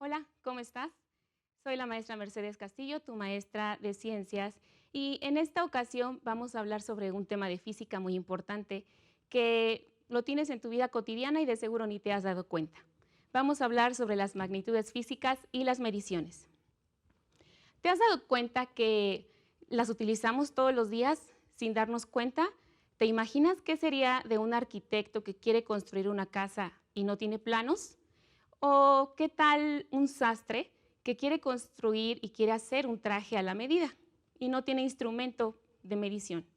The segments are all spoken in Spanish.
Hola, ¿cómo estás? Soy la maestra Mercedes Castillo, tu maestra de ciencias, y en esta ocasión vamos a hablar sobre un tema de física muy importante que lo tienes en tu vida cotidiana y de seguro ni te has dado cuenta. Vamos a hablar sobre las magnitudes físicas y las mediciones. ¿Te has dado cuenta que las utilizamos todos los días sin darnos cuenta? ¿Te imaginas qué sería de un arquitecto que quiere construir una casa y no tiene planos? ¿O qué tal un sastre que quiere construir y quiere hacer un traje a la medida y no tiene instrumento de medición?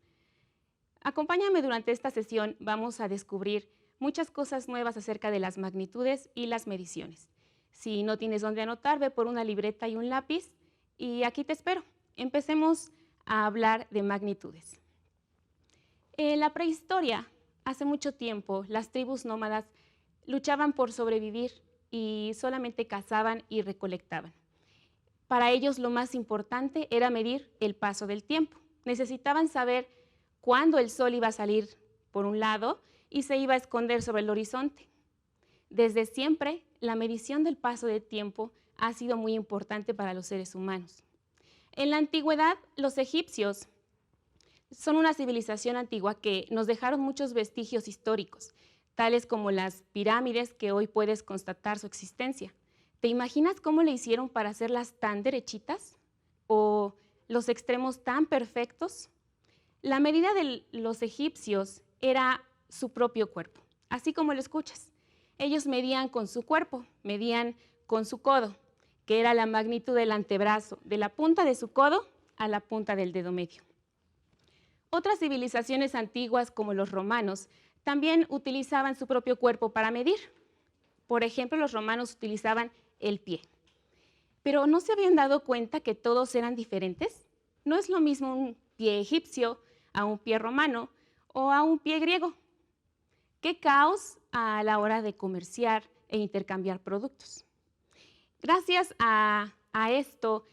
Acompáñame durante esta sesión, vamos a descubrir muchas cosas nuevas acerca de las magnitudes y las mediciones. Si no tienes dónde anotar, ve por una libreta y un lápiz y aquí te espero. Empecemos a hablar de magnitudes. En la prehistoria, hace mucho tiempo, las tribus nómadas luchaban por sobrevivir y solamente cazaban y recolectaban. Para ellos lo más importante era medir el paso del tiempo. Necesitaban saber cuándo el sol iba a salir por un lado y se iba a esconder sobre el horizonte. Desde siempre, la medición del paso del tiempo ha sido muy importante para los seres humanos. En la antigüedad, los egipcios son una civilización antigua que nos dejaron muchos vestigios históricos, tales como las pirámides que hoy puedes constatar su existencia. ¿Te imaginas cómo le hicieron para hacerlas tan derechitas? ¿O los extremos tan perfectos? La medida de los egipcios era su propio cuerpo, así como lo escuchas. Ellos medían con su cuerpo, medían con su codo, que era la magnitud del antebrazo, de la punta de su codo a la punta del dedo medio. Otras civilizaciones antiguas, como los romanos, también utilizaban su propio cuerpo para medir. Por ejemplo, los romanos utilizaban el pie. Pero ¿no se habían dado cuenta que todos eran diferentes? No es lo mismo un pie egipcio a un pie romano o a un pie griego. ¡Qué caos a la hora de comerciar e intercambiar productos! Gracias a esto,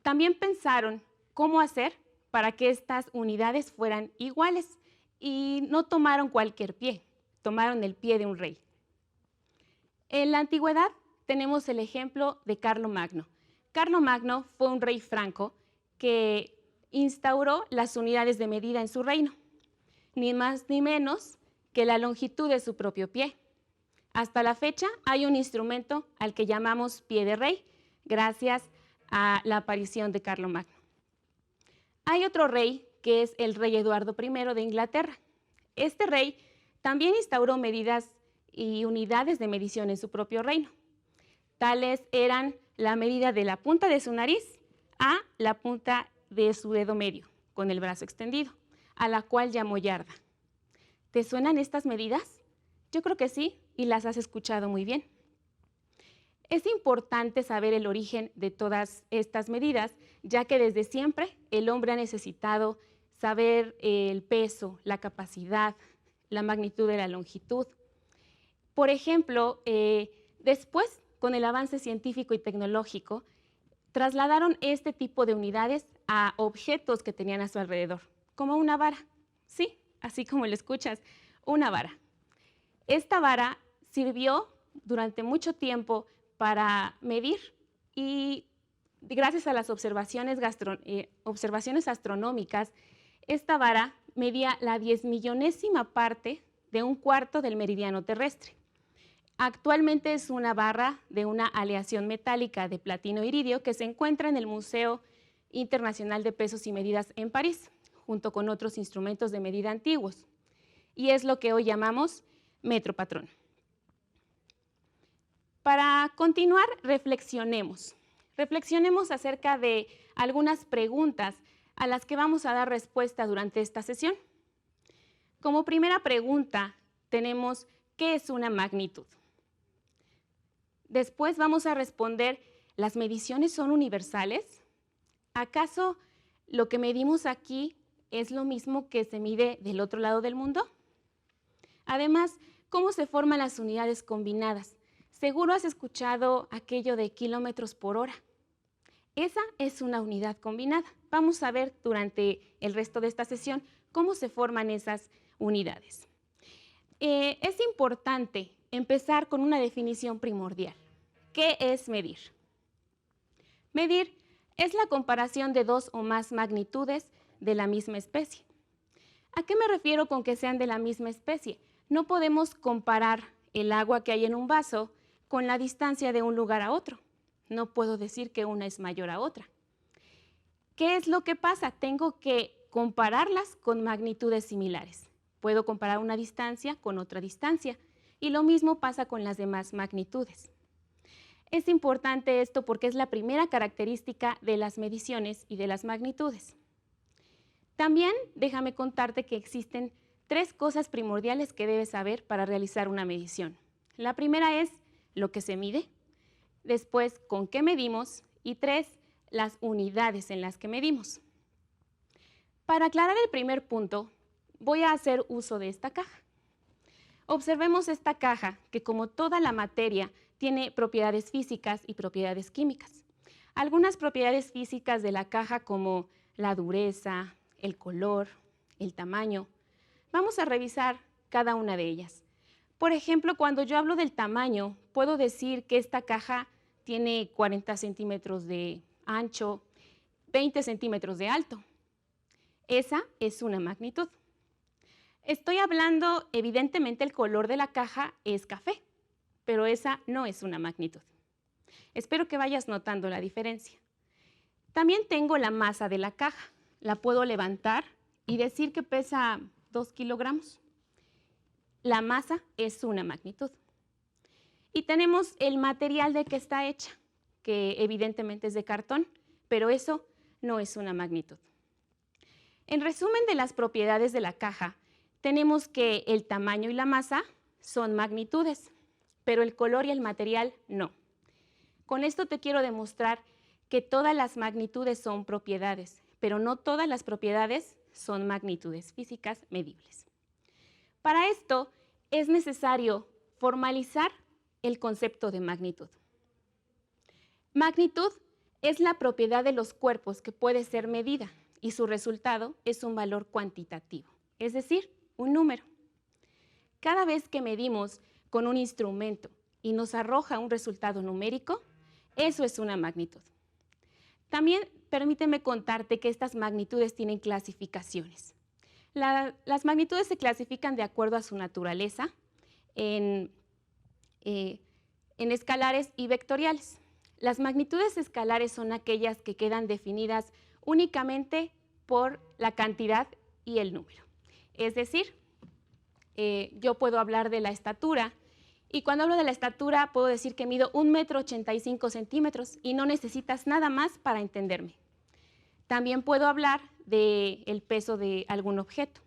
también pensaron cómo hacer para que estas unidades fueran iguales y no tomaron cualquier pie, tomaron el pie de un rey. En la antigüedad tenemos el ejemplo de Carlomagno. Carlomagno fue un rey franco que instauró las unidades de medida en su reino, ni más ni menos que la longitud de su propio pie. Hasta la fecha hay un instrumento al que llamamos pie de rey, gracias a la aparición de Carlomagno. Hay otro rey que es el rey Eduardo I de Inglaterra. Este rey también instauró medidas y unidades de medición en su propio reino. Tales eran la medida de la punta de su nariz a la punta de su dedo medio, con el brazo extendido, a la cual llamó yarda. ¿Te suenan estas medidas? Yo creo que sí, y las has escuchado muy bien. Es importante saber el origen de todas estas medidas, ya que desde siempre el hombre ha necesitado saber el peso, la capacidad, la magnitud de la longitud. Por ejemplo, después, con el avance científico y tecnológico, trasladaron este tipo de unidades a objetos que tenían a su alrededor, como una vara. Sí, así como lo escuchas, una vara. Esta vara sirvió durante mucho tiempo para medir y gracias a las observaciones astronómicas, esta vara medía la 10.000.000ª parte de un cuarto del meridiano terrestre. Actualmente es una barra de una aleación metálica de platino e iridio que se encuentra en el Museo Internacional de Pesos y Medidas en París, junto con otros instrumentos de medida antiguos. Y es lo que hoy llamamos metro patrón. Para continuar, reflexionemos. Reflexionemos acerca de algunas preguntas a las que vamos a dar respuesta durante esta sesión. Como primera pregunta, tenemos ¿qué es una magnitud? Después vamos a responder, ¿las mediciones son universales? ¿Acaso lo que medimos aquí es lo mismo que se mide del otro lado del mundo? Además, ¿cómo se forman las unidades combinadas? Seguro has escuchado aquello de kilómetros por hora. Esa es una unidad combinada. Vamos a ver durante el resto de esta sesión cómo se forman esas unidades. Es importante empezar con una definición primordial. ¿Qué es medir? Medir es la comparación de dos o más magnitudes de la misma especie. ¿A qué me refiero con que sean de la misma especie? No podemos comparar el agua que hay en un vaso con la distancia de un lugar a otro. No puedo decir que una es mayor a otra. ¿Qué es lo que pasa? Tengo que compararlas con magnitudes similares. Puedo comparar una distancia con otra distancia y lo mismo pasa con las demás magnitudes. Es importante esto porque es la primera característica de las mediciones y de las magnitudes. También déjame contarte que existen 3 cosas primordiales que debes saber para realizar una medición. La primera es lo que se mide, después con qué medimos y 3, las unidades en las que medimos. Para aclarar el primer punto, voy a hacer uso de esta caja. Observemos esta caja que, como toda la materia, tiene propiedades físicas y propiedades químicas. Algunas propiedades físicas de la caja, como la dureza, el color, el tamaño. Vamos a revisar cada una de ellas. Por ejemplo, cuando yo hablo del tamaño, puedo decir que esta caja tiene 40 centímetros de ancho, 20 centímetros de alto. Esa es una magnitud. Estoy hablando, evidentemente el color de la caja es café, pero esa no es una magnitud. Espero que vayas notando la diferencia. También tengo la masa de la caja. La puedo levantar y decir que pesa 2 kilogramos. La masa es una magnitud. Y tenemos el material de que está hecha, que evidentemente es de cartón, pero eso no es una magnitud. En resumen de las propiedades de la caja, tenemos que el tamaño y la masa son magnitudes, pero el color y el material no. Con esto te quiero demostrar que todas las magnitudes son propiedades, pero no todas las propiedades son magnitudes físicas medibles. Para esto es necesario formalizar el concepto de magnitud. Magnitud es la propiedad de los cuerpos que puede ser medida y su resultado es un valor cuantitativo, es decir, un número. Cada vez que medimos con un instrumento y nos arroja un resultado numérico, eso es una magnitud. También permíteme contarte que estas magnitudes tienen clasificaciones. Las magnitudes se clasifican de acuerdo a su naturaleza en escalares y vectoriales. Las magnitudes escalares son aquellas que quedan definidas únicamente por la cantidad y el número. Es decir, yo puedo hablar de la estatura y cuando hablo de la estatura puedo decir que mido 1,85 m y no necesitas nada más para entenderme. También puedo hablar del peso de algún objeto.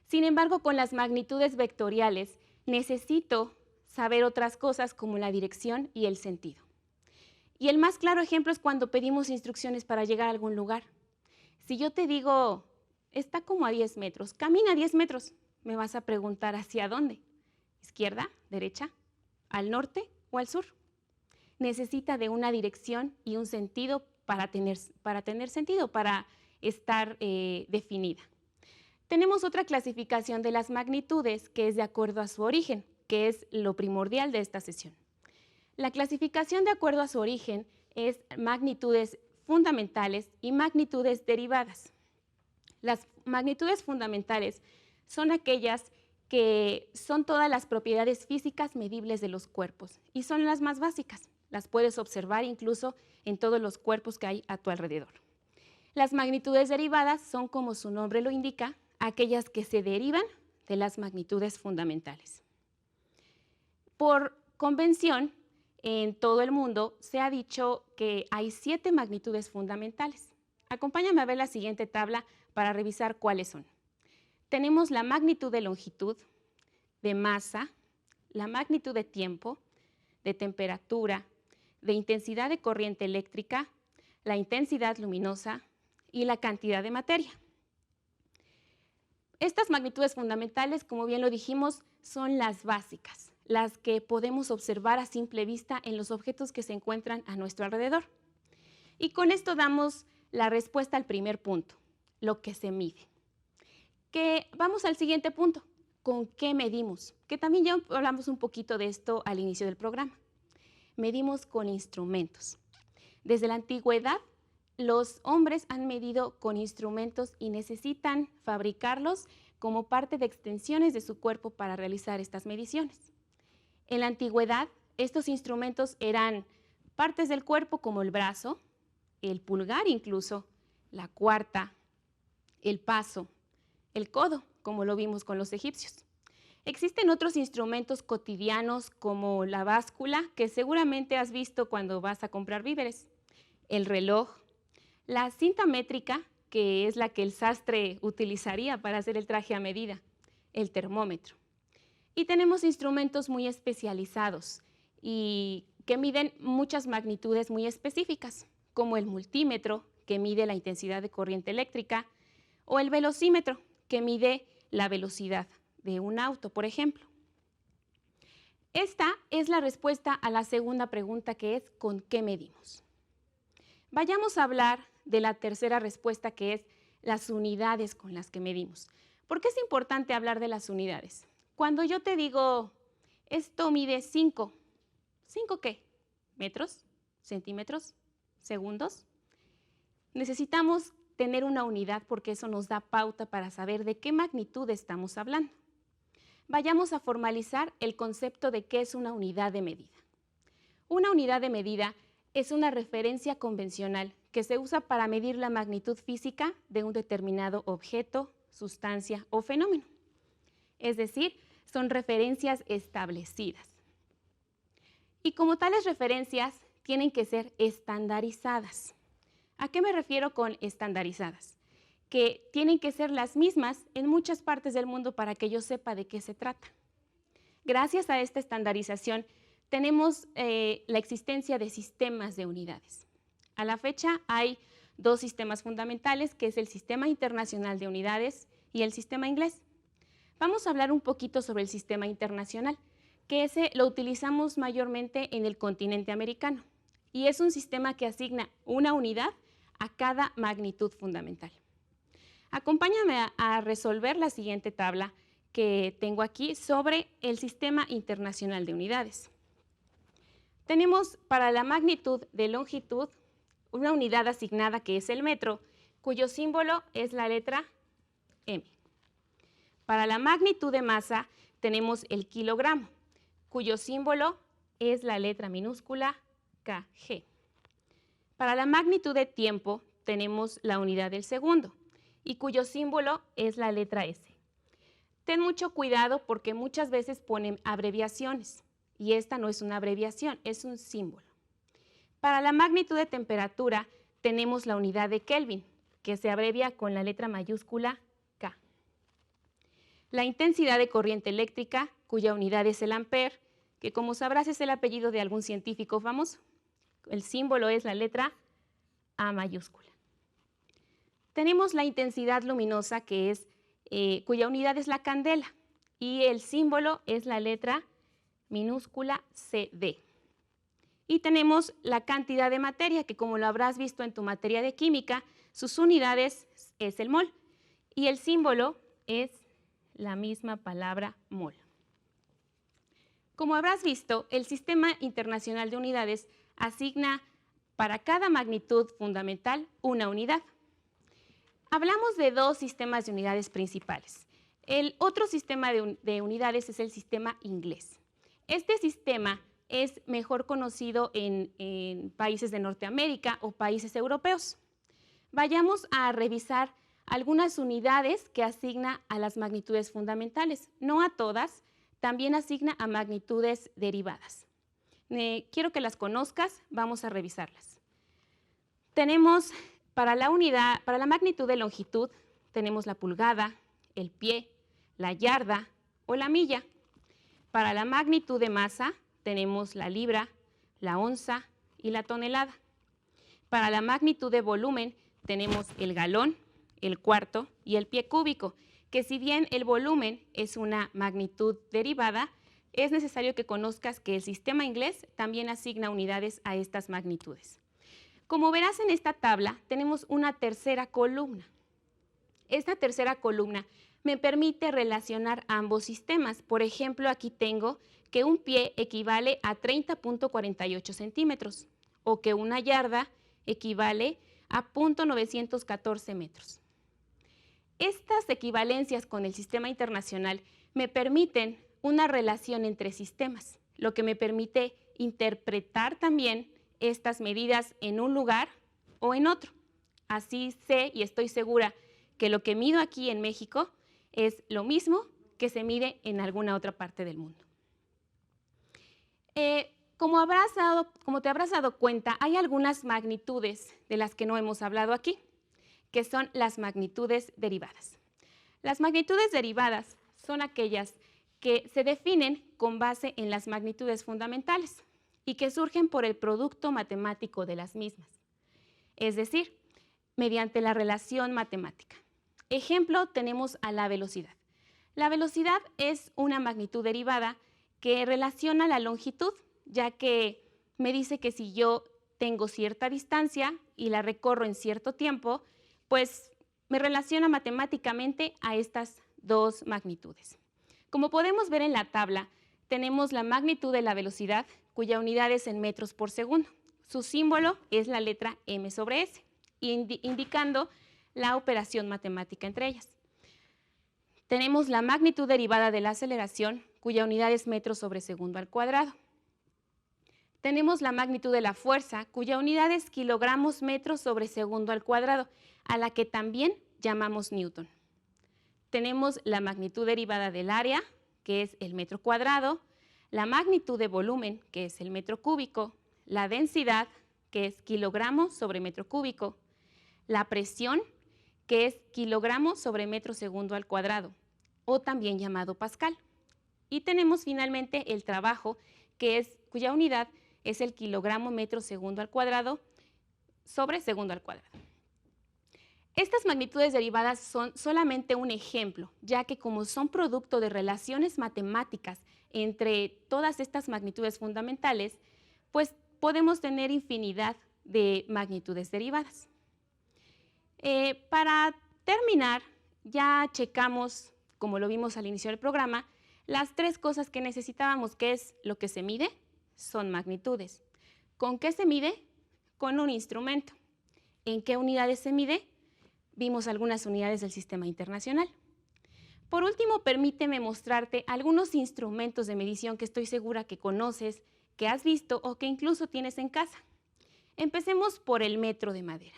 Sin embargo, con las magnitudes vectoriales necesito saber otras cosas como la dirección y el sentido. Y el más claro ejemplo es cuando pedimos instrucciones para llegar a algún lugar. Si yo te digo, está como a 10 metros, camina 10 metros, me vas a preguntar ¿hacia dónde? ¿Izquierda, derecha, al norte o al sur? Necesita de una dirección y un sentido para tener sentido, para estar definida. Tenemos otra clasificación de las magnitudes que es de acuerdo a su origen, que es lo primordial de esta sesión. La clasificación de acuerdo a su origen es magnitudes fundamentales y magnitudes derivadas. Las magnitudes fundamentales son aquellas que son todas las propiedades físicas medibles de los cuerpos y son las más básicas. Las puedes observar incluso en todos los cuerpos que hay a tu alrededor. Las magnitudes derivadas son, como su nombre lo indica, aquellas que se derivan de las magnitudes fundamentales. Por convención, en todo el mundo se ha dicho que hay 7 magnitudes fundamentales. Acompáñame a ver la siguiente tabla para revisar cuáles son. Tenemos la magnitud de longitud, de masa, la magnitud de tiempo, de temperatura, de intensidad de corriente eléctrica, la intensidad luminosa y la cantidad de materia. Estas magnitudes fundamentales, como bien lo dijimos, son las básicas, las que podemos observar a simple vista en los objetos que se encuentran a nuestro alrededor. Y con esto damos la respuesta al primer punto, lo que se mide. Vamos al siguiente punto, ¿con qué medimos? Que también ya hablamos un poquito de esto al inicio del programa. medimos con instrumentos. Desde la antigüedad, los hombres han medido con instrumentos y necesitan fabricarlos como parte de extensiones de su cuerpo para realizar estas mediciones. En la antigüedad, estos instrumentos eran partes del cuerpo como el brazo, el pulgar incluso, la cuarta, el paso, el codo, como lo vimos con los egipcios. Existen otros instrumentos cotidianos como la báscula, que seguramente has visto cuando vas a comprar víveres, el reloj, la cinta métrica, que es la que el sastre utilizaría para hacer el traje a medida, el termómetro. Y tenemos instrumentos muy especializados y que miden muchas magnitudes muy específicas, como el multímetro, que mide la intensidad de corriente eléctrica, o el velocímetro, que mide la velocidad de un auto, por ejemplo. Esta es la respuesta a la segunda pregunta, que es ¿con qué medimos? Vayamos a hablar de la tercera respuesta, que es las unidades con las que medimos. ¿Por qué es importante hablar de las unidades? Cuando yo te digo, esto mide 5, ¿5 qué? ¿Metros? ¿Centímetros? ¿Segundos? Necesitamos tener una unidad porque eso nos da pauta para saber de qué magnitud estamos hablando. Vayamos a formalizar el concepto de qué es una unidad de medida. Una unidad de medida es una referencia convencional que se usa para medir la magnitud física de un determinado objeto, sustancia o fenómeno. Es decir, son referencias establecidas. Y como tales referencias, tienen que ser estandarizadas. ¿A qué me refiero con estandarizadas? Que tienen que ser las mismas en muchas partes del mundo para que yo sepa de qué se trata. Gracias a esta estandarización, tenemos la existencia de sistemas de unidades. A la fecha hay dos sistemas fundamentales, que es el Sistema Internacional de Unidades y el sistema inglés. Vamos a hablar un poquito sobre el sistema internacional, que ese lo utilizamos mayormente en el continente americano, y es un sistema que asigna una unidad a cada magnitud fundamental. Acompáñame a resolver la siguiente tabla que tengo aquí sobre el Sistema Internacional de Unidades. Tenemos para la magnitud de longitud una unidad asignada, que es el metro, cuyo símbolo es la letra M. Para la magnitud de masa tenemos el kilogramo, cuyo símbolo es la letra minúscula kg. Para la magnitud de tiempo tenemos la unidad del segundo, y cuyo símbolo es la letra S. Ten mucho cuidado porque muchas veces ponen abreviaciones, y esta no es una abreviación, es un símbolo. Para la magnitud de temperatura tenemos la unidad de Kelvin, que se abrevia con la letra mayúscula K. La intensidad de corriente eléctrica, cuya unidad es el ampere, que como sabrás es el apellido de algún científico famoso. El símbolo es la letra A mayúscula. Tenemos la intensidad luminosa, que es, cuya unidad es la candela, y el símbolo es la letra minúscula CD. Y tenemos la cantidad de materia, que como lo habrás visto en tu materia de química, sus unidades es el mol, y el símbolo es la misma palabra mol. Como habrás visto, el Sistema Internacional de Unidades asigna para cada magnitud fundamental una unidad. Hablamos de dos sistemas de unidades principales. El otro sistema de unidades es el sistema inglés. Este sistema es mejor conocido en países de Norteamérica o países europeos. Vayamos a revisar algunas unidades que asigna a las magnitudes fundamentales. No a todas, también asigna a magnitudes derivadas. Quiero que las conozcas, vamos a revisarlas. Tenemos para la magnitud de longitud, tenemos la pulgada, el pie, la yarda o la milla. Para la magnitud de masa, tenemos la libra, la onza y la tonelada. Para la magnitud de volumen, tenemos el galón, el cuarto y el pie cúbico, que si bien el volumen es una magnitud derivada, es necesario que conozcas que el sistema inglés también asigna unidades a estas magnitudes. Como verás en esta tabla, tenemos una tercera columna. Esta tercera columna me permite relacionar ambos sistemas. Por ejemplo, aquí tengo que un pie equivale a 30.48 centímetros o que una yarda equivale a 0.914 metros. Estas equivalencias con el sistema internacional me permiten una relación entre sistemas, lo que me permite interpretar también estas medidas en un lugar o en otro. Así sé y estoy segura que lo que mido aquí en México es lo mismo que se mide en alguna otra parte del mundo. Como te habrás dado cuenta, hay algunas magnitudes de las que no hemos hablado aquí, que son las magnitudes derivadas. Las magnitudes derivadas son aquellas que se definen con base en las magnitudes fundamentales y que surgen por el producto matemático de las mismas, es decir, mediante la relación matemática. Ejemplo, tenemos a la velocidad. La velocidad es una magnitud derivada que relaciona la longitud, ya que me dice que si yo tengo cierta distancia y la recorro en cierto tiempo, pues me relaciona matemáticamente a estas dos magnitudes. Como podemos ver en la tabla, tenemos la magnitud de la velocidad, cuya unidad es en metros por segundo. Su símbolo es la letra m sobre s, indicando la operación matemática entre ellas. Tenemos la magnitud derivada de la aceleración, cuya unidad es metros sobre segundo al cuadrado. Tenemos la magnitud de la fuerza, cuya unidad es kilogramos metros sobre segundo al cuadrado, a la que también llamamos newton. Tenemos la magnitud derivada del área, que es el metro cuadrado, la magnitud de volumen, que es el metro cúbico, la densidad, que es kilogramos sobre metro cúbico, la presión, que es kilogramos sobre metro segundo al cuadrado, o también llamado pascal. Y tenemos finalmente el trabajo, cuya unidad es el kilogramo metro segundo al cuadrado sobre segundo al cuadrado. Estas magnitudes derivadas son solamente un ejemplo, ya que como son producto de relaciones matemáticas entre todas estas magnitudes fundamentales, pues podemos tener infinidad de magnitudes derivadas. Para terminar, ya checamos, como lo vimos al inicio del programa, las tres cosas que necesitábamos, que es lo que se mide, son magnitudes. ¿Con qué se mide? Con un instrumento. ¿En qué unidades se mide? Vimos algunas unidades del sistema internacional. Por último, permíteme mostrarte algunos instrumentos de medición que estoy segura que conoces, que has visto o que incluso tienes en casa. Empecemos por el metro de madera.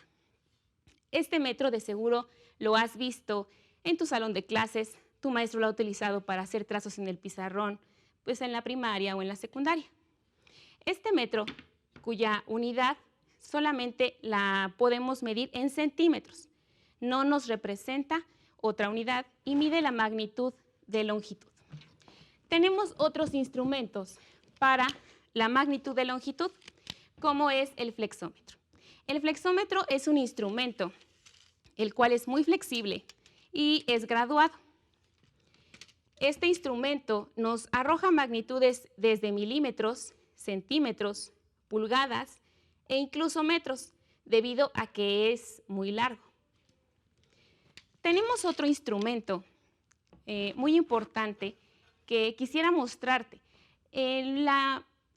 Este metro de seguro lo has visto en tu salón de clases, tu maestro lo ha utilizado para hacer trazos en el pizarrón, pues en la primaria o en la secundaria. Este metro, cuya unidad solamente la podemos medir en centímetros, no nos representa otra unidad y mide la magnitud de longitud. Tenemos otros instrumentos para la magnitud de longitud, como es el flexómetro. El flexómetro es un instrumento, el cual es muy flexible y es graduado. Este instrumento nos arroja magnitudes desde milímetros, centímetros, pulgadas e incluso metros, debido a que es muy largo. Tenemos otro instrumento muy importante que quisiera mostrarte. En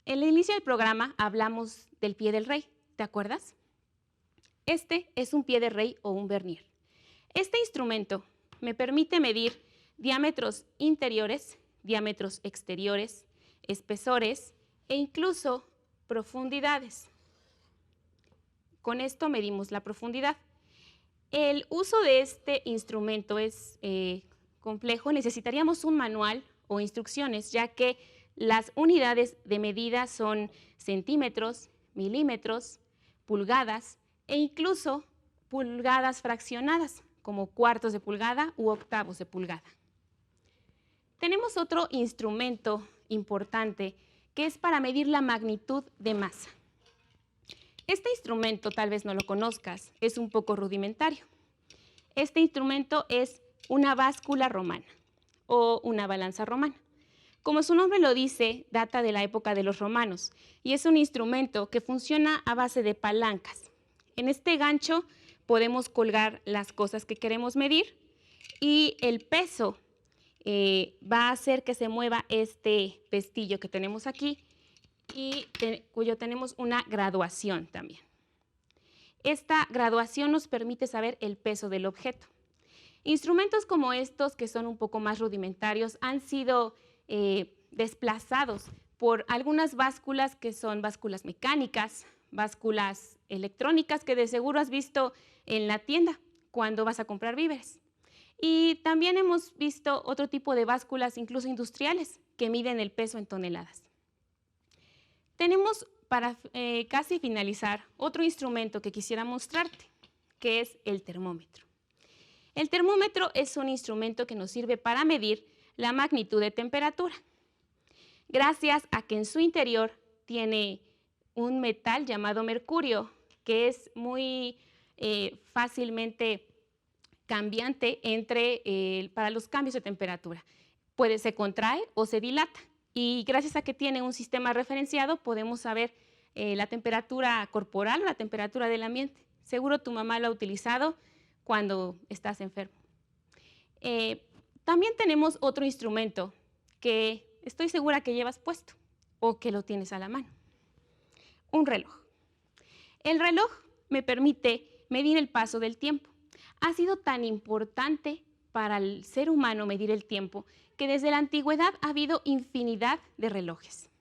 el inicio del programa hablamos del pie del rey, ¿te acuerdas? Este es un pie de rey o un vernier. Este instrumento me permite medir diámetros interiores, diámetros exteriores, espesores e incluso profundidades. Con esto medimos la profundidad. El uso de este instrumento es complejo. Necesitaríamos un manual o instrucciones, ya que las unidades de medida son centímetros, milímetros, pulgadas e incluso pulgadas fraccionadas, como cuartos de pulgada u octavos de pulgada. Tenemos otro instrumento importante que es para medir la magnitud de masa. Este instrumento tal vez no lo conozcas, es un poco rudimentario. Este instrumento es una báscula romana o una balanza romana. Como su nombre lo dice, data de la época de los romanos y es un instrumento que funciona a base de palancas. En este gancho podemos colgar las cosas que queremos medir y el peso va a hacer que se mueva este pestillo que tenemos aquí y cuyo tenemos una graduación también. Esta graduación nos permite saber el peso del objeto. Instrumentos como estos, que son un poco más rudimentarios, han sido desplazados por algunas básculas que son básculas mecánicas, básculas electrónicas que de seguro has visto en la tienda cuando vas a comprar víveres. Y también hemos visto otro tipo de básculas, incluso industriales, que miden el peso en toneladas. Tenemos, para casi finalizar, otro instrumento que quisiera mostrarte, que es el termómetro. El termómetro es un instrumento que nos sirve para medir la magnitud de temperatura, gracias a que en su interior tiene un metal llamado mercurio, que es muy fácilmente cambiante para los cambios de temperatura. Se contrae o se dilata, y gracias a que tiene un sistema referenciado podemos saber la temperatura corporal o la temperatura del ambiente. Seguro tu mamá lo ha utilizado cuando estás enfermo. También tenemos otro instrumento que estoy segura que llevas puesto o que lo tienes a la mano. Un reloj. El reloj me permite medir el paso del tiempo. Ha sido tan importante para el ser humano medir el tiempo que desde la antigüedad ha habido infinidad de relojes.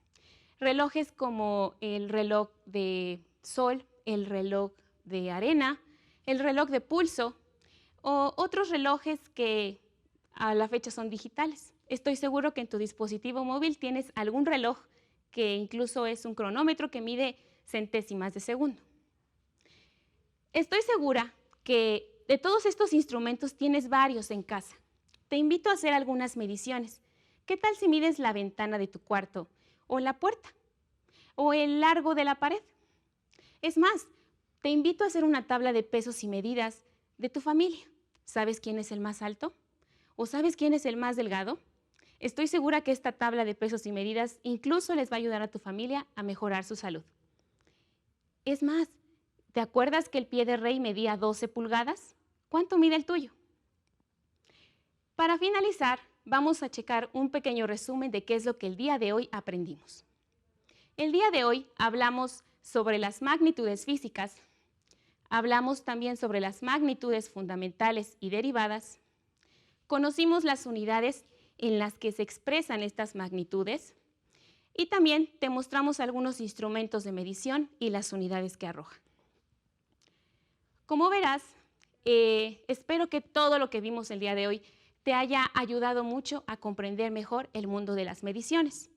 Relojes como el reloj de sol, el reloj de arena, el reloj de pulso o otros relojes que a la fecha son digitales. Estoy seguro que en tu dispositivo móvil tienes algún reloj que incluso es un cronómetro que mide centésimas de segundo. Estoy segura que de todos estos instrumentos tienes varios en casa. Te invito a hacer algunas mediciones. ¿Qué tal si mides la ventana de tu cuarto o la puerta o el largo de la pared? Es más, te invito a hacer una tabla de pesos y medidas de tu familia. ¿Sabes quién es el más alto? ¿O sabes quién es el más delgado? Estoy segura que esta tabla de pesos y medidas incluso les va a ayudar a tu familia a mejorar su salud. Es más, ¿te acuerdas que el pie de rey medía 12 pulgadas? ¿Cuánto mide el tuyo? Para finalizar, vamos a checar un pequeño resumen de qué es lo que el día de hoy aprendimos. El día de hoy hablamos sobre las magnitudes físicas, hablamos también sobre las magnitudes fundamentales y derivadas, conocimos las unidades en las que se expresan estas magnitudes y también te mostramos algunos instrumentos de medición y las unidades que arrojan. Como verás, espero que todo lo que vimos el día de hoy te haya ayudado mucho a comprender mejor el mundo de las mediciones.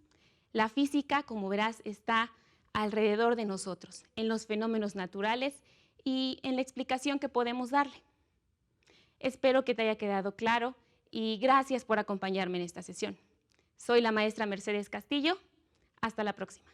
La física, como verás, está alrededor de nosotros, en los fenómenos naturales y en la explicación que podemos darle. Espero que te haya quedado claro y gracias por acompañarme en esta sesión. Soy la maestra Mercedes Castillo. Hasta la próxima.